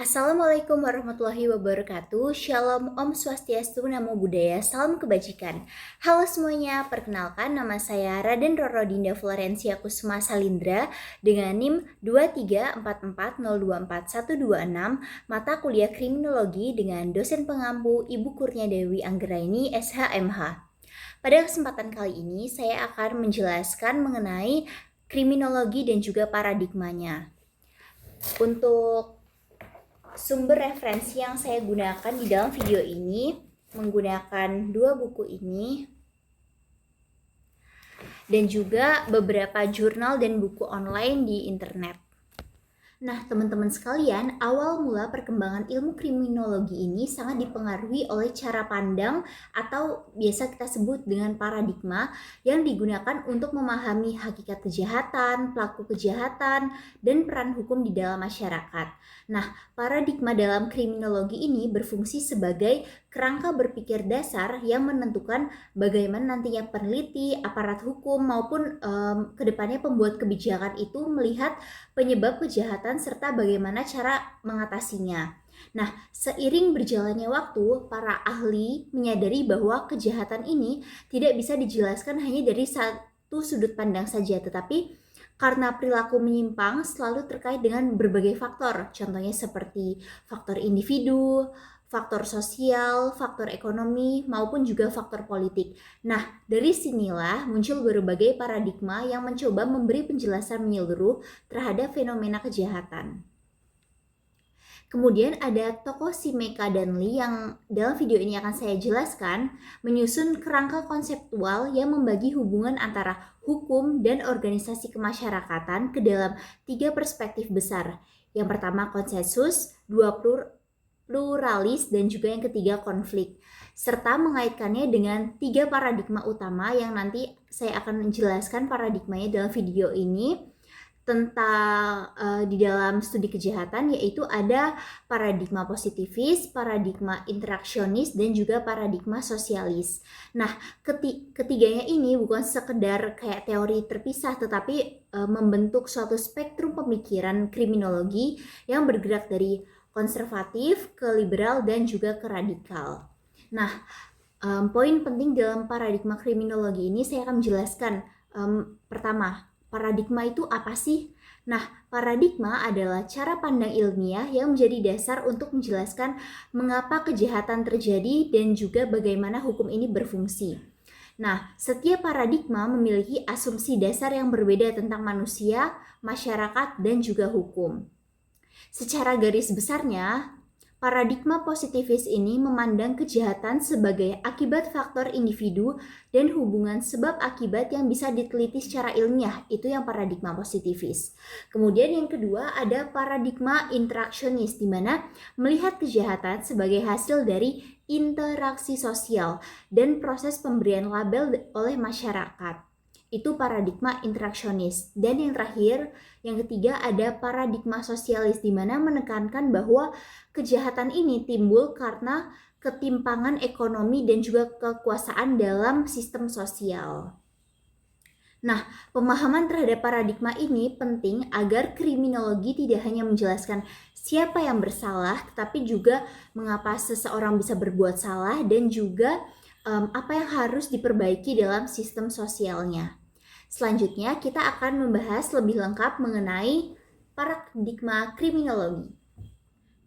Assalamualaikum warahmatullahi wabarakatuh. Shalom, Om Swastiastu, Namo Buddhaya, salam kebajikan. Halo semuanya, perkenalkan nama saya Raden Roro Dinda Florencia Kusuma Salindra dengan NIM 2344024126, mata kuliah Kriminologi dengan dosen pengampu Ibu Kurnia Dewi Anggraini SHMH. Pada kesempatan kali ini saya akan menjelaskan mengenai kriminologi dan juga paradigmanya. Untuk sumber referensi yang saya gunakan di dalam video ini menggunakan dua buku ini dan juga beberapa jurnal dan buku online di internet. Nah, teman-teman sekalian, awal mula perkembangan ilmu kriminologi ini sangat dipengaruhi oleh cara pandang atau biasa kita sebut dengan paradigma yang digunakan untuk memahami hakikat kejahatan, pelaku kejahatan, dan peran hukum di dalam masyarakat. Nah, paradigma dalam kriminologi ini berfungsi sebagai kerangka berpikir dasar yang menentukan bagaimana nantinya peneliti, aparat hukum, maupun kedepannya pembuat kebijakan itu melihat penyebab kejahatan serta bagaimana cara mengatasinya. Nah, seiring berjalannya waktu, para ahli menyadari bahwa kejahatan ini tidak bisa dijelaskan hanya dari satu sudut pandang saja, tetapi karena perilaku menyimpang selalu terkait dengan berbagai faktor, contohnya seperti faktor individu, faktor sosial, faktor ekonomi, maupun juga faktor politik. Nah, dari sinilah muncul berbagai paradigma yang mencoba memberi penjelasan menyeluruh terhadap fenomena kejahatan. Kemudian ada tokoh Simeka dan Lee yang dalam video ini akan saya jelaskan menyusun kerangka konseptual yang membagi hubungan antara hukum dan organisasi kemasyarakatan ke dalam tiga perspektif besar. Yang pertama konsensus, dua pluralis, dan juga yang ketiga konflik, serta mengaitkannya dengan tiga paradigma utama yang nanti saya akan menjelaskan paradigmanya dalam video ini tentang di dalam studi kejahatan, yaitu ada paradigma positivis, paradigma interaksionis, dan juga paradigma sosialis. Nah, ketiganya ini bukan sekedar kayak teori terpisah, tetapi membentuk suatu spektrum pemikiran kriminologi yang bergerak dari konservatif ke liberal dan juga ke radikal. Nah, poin penting dalam paradigma kriminologi ini saya akan menjelaskan. Pertama, paradigma itu apa sih? Nah, paradigma adalah cara pandang ilmiah yang menjadi dasar untuk menjelaskan mengapa kejahatan terjadi dan juga bagaimana hukum ini berfungsi. Nah, setiap paradigma memiliki asumsi dasar yang berbeda tentang manusia, masyarakat, dan juga hukum. Secara garis besarnya, paradigma positivis ini memandang kejahatan sebagai akibat faktor individu dan hubungan sebab akibat yang bisa diteliti secara ilmiah. Itu yang paradigma positivis. Kemudian yang kedua ada paradigma interaksionis, di mana melihat kejahatan sebagai hasil dari interaksi sosial dan proses pemberian label oleh masyarakat. Itu paradigma interaksionis. Dan yang terakhir, yang ketiga ada paradigma sosialis, di mana menekankan bahwa kejahatan ini timbul karena ketimpangan ekonomi dan juga kekuasaan dalam sistem sosial. Nah, pemahaman terhadap paradigma ini penting agar kriminologi tidak hanya menjelaskan siapa yang bersalah, tetapi juga mengapa seseorang bisa berbuat salah dan juga apa yang harus diperbaiki dalam sistem sosialnya. Selanjutnya kita akan membahas lebih lengkap mengenai paradigma kriminologi.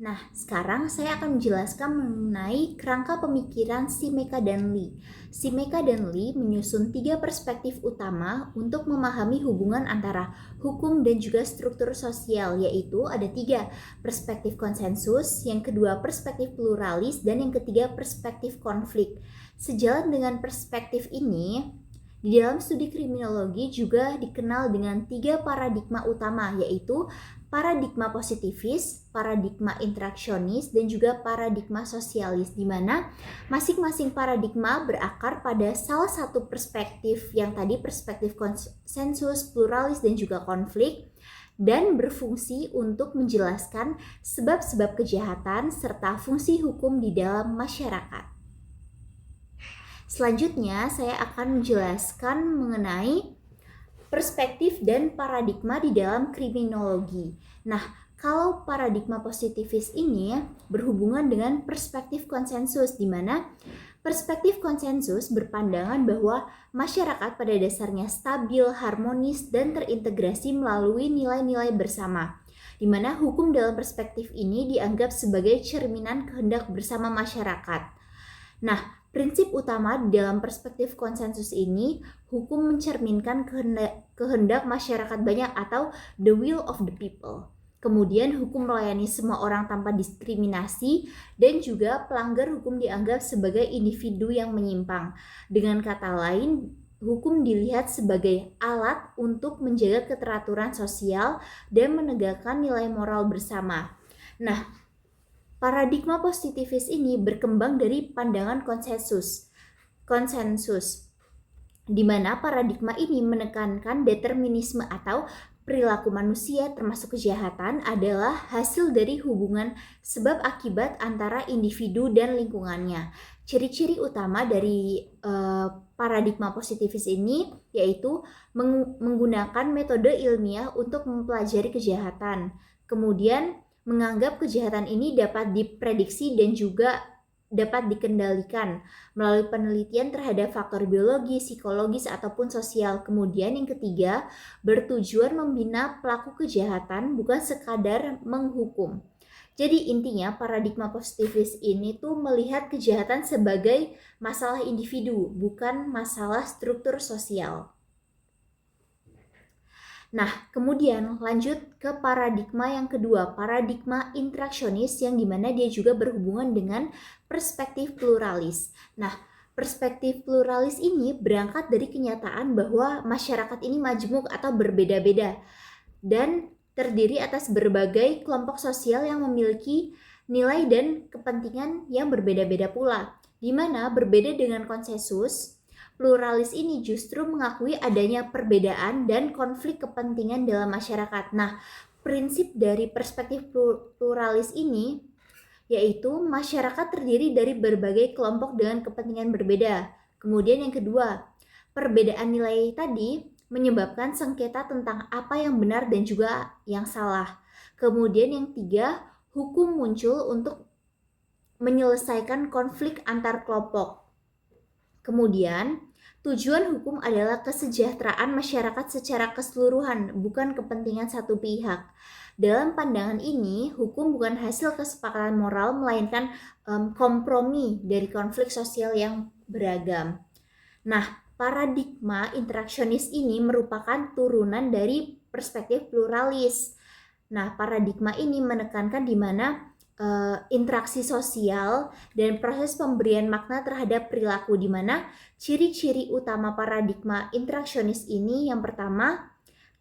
Nah, sekarang saya akan menjelaskan mengenai kerangka pemikiran Simeka dan Lee. Simeka dan Lee menyusun tiga perspektif utama untuk memahami hubungan antara hukum dan juga struktur sosial, yaitu ada tiga: perspektif konsensus, yang kedua perspektif pluralis, dan yang ketiga perspektif konflik. Sejalan dengan perspektif ini, di dalam studi kriminologi juga dikenal dengan tiga paradigma utama, yaitu paradigma positivis, paradigma interaksionis, dan juga paradigma sosialis, di mana masing-masing paradigma berakar pada salah satu perspektif yang tadi perspektif konsensus, pluralis, dan juga konflik, dan berfungsi untuk menjelaskan sebab-sebab kejahatan serta fungsi hukum di dalam masyarakat. Selanjutnya, saya akan menjelaskan mengenai perspektif dan paradigma di dalam kriminologi. Nah, Kalau paradigma positivis ini berhubungan dengan perspektif konsensus, di mana perspektif konsensus berpandangan bahwa masyarakat pada dasarnya stabil, harmonis, dan terintegrasi melalui nilai-nilai bersama, di mana hukum dalam perspektif ini dianggap sebagai cerminan kehendak bersama masyarakat. Nah, prinsip utama dalam perspektif konsensus ini, hukum mencerminkan kehendak masyarakat banyak atau the will of the people. Kemudian hukum melayani semua orang tanpa diskriminasi, dan juga pelanggar hukum dianggap sebagai individu yang menyimpang. Dengan kata lain, hukum dilihat sebagai alat untuk menjaga keteraturan sosial dan menegakkan nilai moral bersama. Nah, paradigma positivis ini berkembang dari pandangan konsensus, di mana paradigma ini menekankan determinisme atau perilaku manusia termasuk kejahatan adalah hasil dari hubungan sebab akibat antara individu dan lingkungannya. Ciri-ciri utama dari paradigma positivis ini yaitu menggunakan metode ilmiah untuk mempelajari kejahatan. Kemudian menganggap kejahatan ini dapat diprediksi dan juga dapat dikendalikan melalui penelitian terhadap faktor biologi, psikologis, ataupun sosial. Kemudian yang ketiga, bertujuan membina pelaku kejahatan, bukan sekadar menghukum. Jadi intinya paradigma positivis ini tuh melihat kejahatan sebagai masalah individu, bukan masalah struktur sosial. Nah, kemudian lanjut ke paradigma yang kedua, paradigma interaksionis, yang dimana dia juga berhubungan dengan perspektif pluralis. Nah, perspektif pluralis ini berangkat dari kenyataan bahwa masyarakat ini majmuk atau berbeda-beda dan terdiri atas berbagai kelompok sosial yang memiliki nilai dan kepentingan yang berbeda-beda pula, di mana berbeda dengan konsensus. Pluralis ini justru mengakui adanya perbedaan dan konflik kepentingan dalam masyarakat. Nah, prinsip dari perspektif pluralis ini yaitu masyarakat terdiri dari berbagai kelompok dengan kepentingan berbeda. Kemudian yang kedua, perbedaan nilai tadi menyebabkan sengketa tentang apa yang benar dan juga yang salah. Kemudian yang tiga, hukum muncul untuk menyelesaikan konflik antar kelompok. Kemudian, tujuan hukum adalah kesejahteraan masyarakat secara keseluruhan, bukan kepentingan satu pihak. Dalam pandangan ini, hukum bukan hasil kesepakatan moral, melainkan kompromi dari konflik sosial yang beragam. Nah, paradigma interaksionis ini merupakan turunan dari perspektif pluralis. Nah, paradigma ini menekankan di mana interaksi sosial dan proses pemberian makna terhadap perilaku, di mana ciri-ciri utama paradigma interaksionis ini yang pertama,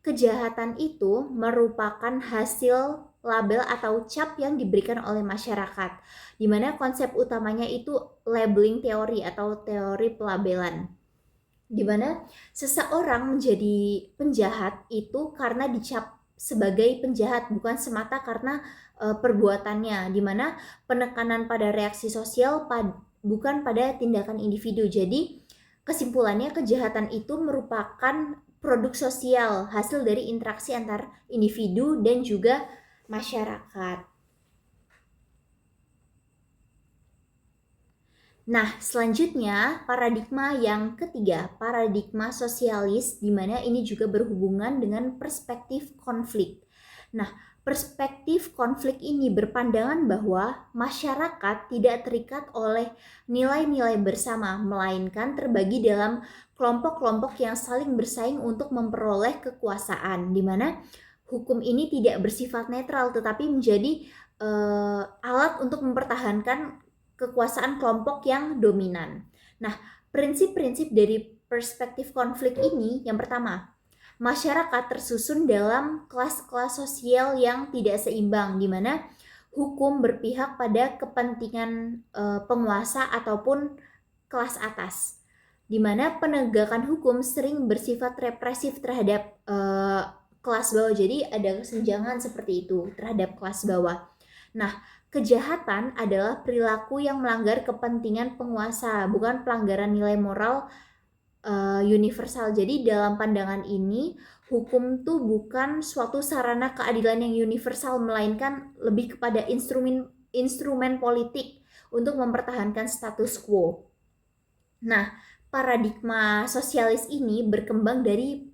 kejahatan itu merupakan hasil label atau cap yang diberikan oleh masyarakat, di mana konsep utamanya itu labeling teori atau teori pelabelan, di mana seseorang menjadi penjahat itu karena dicap sebagai penjahat, bukan semata karena perbuatannya, di mana penekanan pada reaksi sosial bukan pada tindakan individu. Jadi kesimpulannya, kejahatan itu merupakan produk sosial, hasil dari interaksi antar individu dan juga masyarakat. Nah, selanjutnya paradigma yang ketiga, paradigma sosialis, di mana ini juga berhubungan dengan perspektif konflik. Nah, perspektif konflik ini berpandangan bahwa masyarakat tidak terikat oleh nilai-nilai bersama, melainkan terbagi dalam kelompok-kelompok yang saling bersaing untuk memperoleh kekuasaan, di mana hukum ini tidak bersifat netral tetapi menjadi alat untuk mempertahankan kekuasaan kelompok yang dominan. Nah, prinsip-prinsip dari perspektif konflik ini yang pertama, masyarakat tersusun dalam kelas-kelas sosial yang tidak seimbang, di mana hukum berpihak pada kepentingan penguasa ataupun kelas atas, di mana penegakan hukum sering bersifat represif terhadap kelas bawah. Jadi ada kesenjangan seperti itu terhadap kelas bawah. Nah, kejahatan adalah perilaku yang melanggar kepentingan penguasa, bukan pelanggaran nilai moral universal. Jadi dalam pandangan ini, hukum tuh bukan suatu sarana keadilan yang universal, melainkan lebih kepada instrumen politik untuk mempertahankan status quo. Nah, paradigma sosialis ini berkembang dari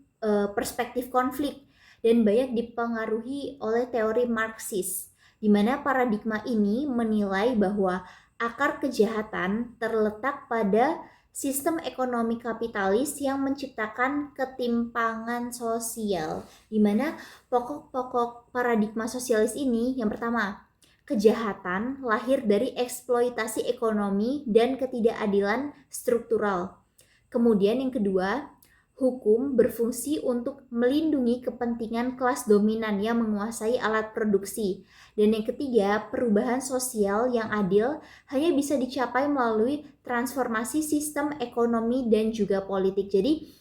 perspektif konflik dan banyak dipengaruhi oleh teori Marxis, di mana paradigma ini menilai bahwa akar kejahatan terletak pada sistem ekonomi kapitalis yang menciptakan ketimpangan sosial, di mana pokok-pokok paradigma sosialis ini yang pertama, kejahatan lahir dari eksploitasi ekonomi dan ketidakadilan struktural. Kemudian yang kedua, hukum berfungsi untuk melindungi kepentingan kelas dominan yang menguasai alat produksi. Dan yang ketiga, perubahan sosial yang adil hanya bisa dicapai melalui transformasi sistem ekonomi dan juga politik. Jadi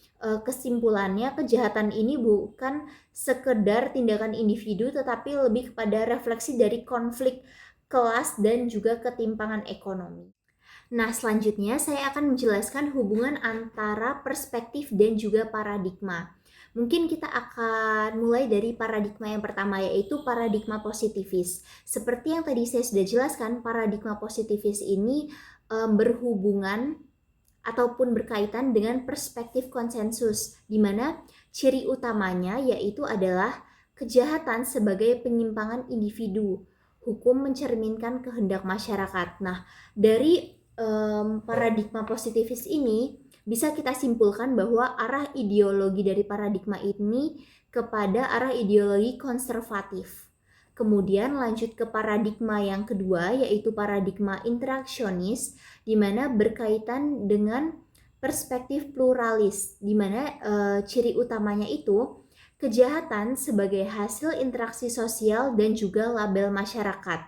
kesimpulannya, kejahatan ini bukan sekedar tindakan individu tetapi lebih kepada refleksi dari konflik kelas dan juga ketimpangan ekonomi. Nah, selanjutnya saya akan menjelaskan hubungan antara perspektif dan juga paradigma. Mungkin kita akan mulai dari paradigma yang pertama, yaitu paradigma positivis. Seperti yang tadi saya sudah jelaskan, paradigma positivis ini berhubungan ataupun berkaitan dengan perspektif konsensus, di mana ciri utamanya yaitu adalah kejahatan sebagai penyimpangan individu. Hukum mencerminkan kehendak masyarakat. Nah, dari paradigma positivis ini bisa kita simpulkan bahwa arah ideologi dari paradigma ini kepada arah ideologi konservatif. Kemudian lanjut ke paradigma yang kedua, yaitu paradigma interaksionis, di mana berkaitan dengan perspektif pluralis, di mana ciri utamanya itu kejahatan sebagai hasil interaksi sosial dan juga label masyarakat.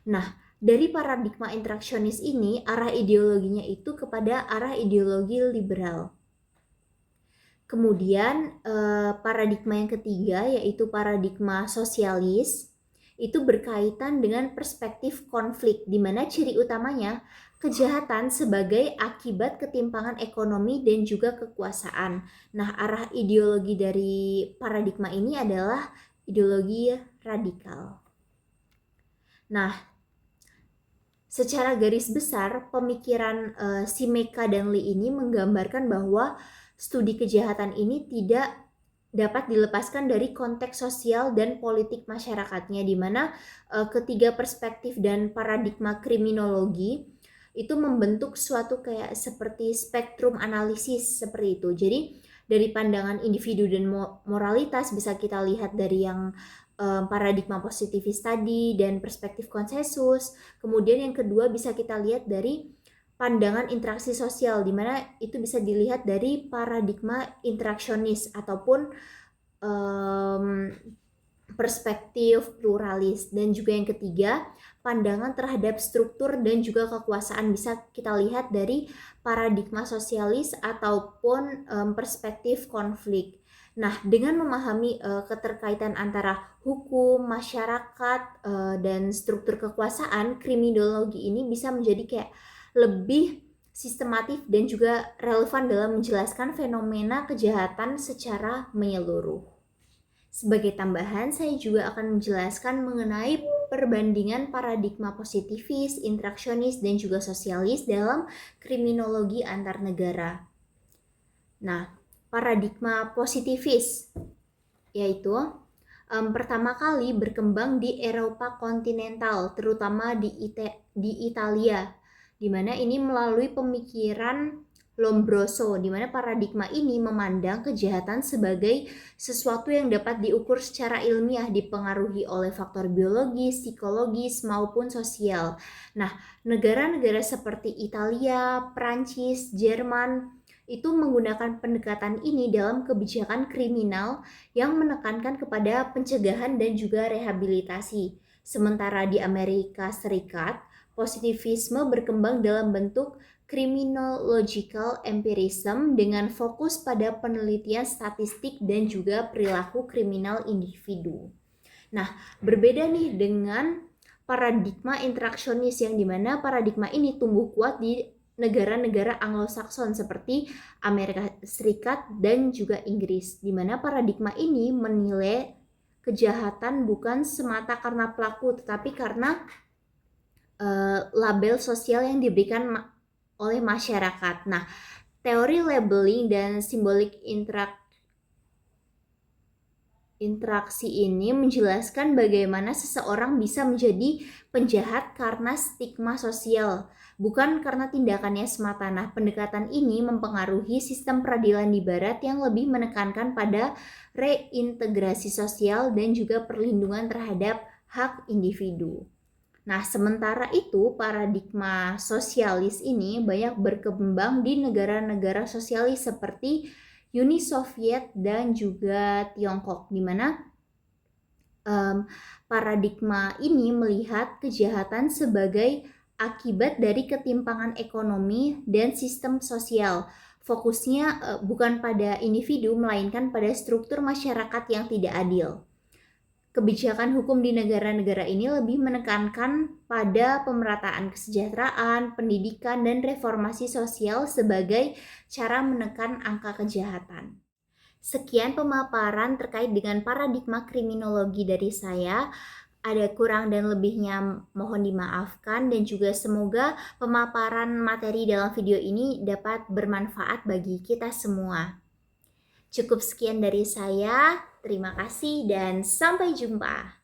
Nah, dari paradigma interaksionis ini, arah ideologinya itu kepada arah ideologi liberal. Kemudian paradigma yang ketiga yaitu paradigma sosialis, itu berkaitan dengan perspektif konflik, di mana ciri utamanya kejahatan sebagai akibat ketimpangan ekonomi dan juga kekuasaan. Nah, arah ideologi dari paradigma ini adalah ideologi radikal. Nah, secara garis besar, pemikiran Simeka dan Lee ini menggambarkan bahwa studi kejahatan ini tidak dapat dilepaskan dari konteks sosial dan politik masyarakatnya, di mana ketiga perspektif dan paradigma kriminologi itu membentuk suatu kayak seperti spektrum analisis seperti itu. Jadi dari pandangan individu dan moralitas bisa kita lihat dari yang paradigma positivis tadi dan perspektif konsensus. Kemudian yang kedua bisa kita lihat dari pandangan interaksi sosial, di mana itu bisa dilihat dari paradigma interaksionis ataupun perspektif pluralis. Dan juga yang ketiga, pandangan terhadap struktur dan juga kekuasaan bisa kita lihat dari paradigma sosialis ataupun perspektif konflik. Nah, dengan memahami keterkaitan antara hukum, masyarakat, dan struktur kekuasaan, kriminologi ini bisa menjadi kayak lebih sistematif dan juga relevan dalam menjelaskan fenomena kejahatan secara menyeluruh. Sebagai tambahan, saya juga akan menjelaskan mengenai perbandingan paradigma positivis, interaksionis, dan juga sosialis dalam kriminologi antar negara. Nah, paradigma positivis yaitu pertama kali berkembang di Eropa kontinental, terutama di Italia, di mana ini melalui pemikiran Lombroso, di mana paradigma ini memandang kejahatan sebagai sesuatu yang dapat diukur secara ilmiah, dipengaruhi oleh faktor biologis, psikologis, maupun sosial. Nah, negara-negara seperti Italia, Prancis, Jerman itu menggunakan pendekatan ini dalam kebijakan kriminal yang menekankan kepada pencegahan dan juga rehabilitasi. Sementara di Amerika Serikat, positivisme berkembang dalam bentuk criminological empirism dengan fokus pada penelitian statistik dan juga perilaku kriminal individu. Nah, berbeda nih dengan paradigma interaksionis yang dimana paradigma ini tumbuh kuat di negara-negara Anglo-Saxon seperti Amerika Serikat dan juga Inggris, di mana paradigma ini menilai kejahatan bukan semata karena pelaku, tetapi karena label sosial yang diberikan oleh masyarakat. Nah, teori labeling dan simbolik interaksi ini menjelaskan bagaimana seseorang bisa menjadi penjahat karena stigma sosial, bukan karena tindakannya semata. Nah, pendekatan ini mempengaruhi sistem peradilan di Barat yang lebih menekankan pada reintegrasi sosial dan juga perlindungan terhadap hak individu. Nah, sementara itu paradigma sosialis ini banyak berkembang di negara-negara sosialis seperti Uni Soviet dan juga Tiongkok, di mana paradigma ini melihat kejahatan sebagai akibat dari ketimpangan ekonomi dan sistem sosial. Fokusnya bukan pada individu, melainkan pada struktur masyarakat yang tidak adil. Kebijakan hukum di negara-negara ini lebih menekankan pada pemerataan kesejahteraan, pendidikan, dan reformasi sosial sebagai cara menekan angka kejahatan. Sekian pemaparan terkait dengan paradigma kriminologi dari saya. Ada kurang dan lebihnya mohon dimaafkan, dan juga semoga pemaparan materi dalam video ini dapat bermanfaat bagi kita semua. Cukup sekian dari saya, terima kasih dan sampai jumpa.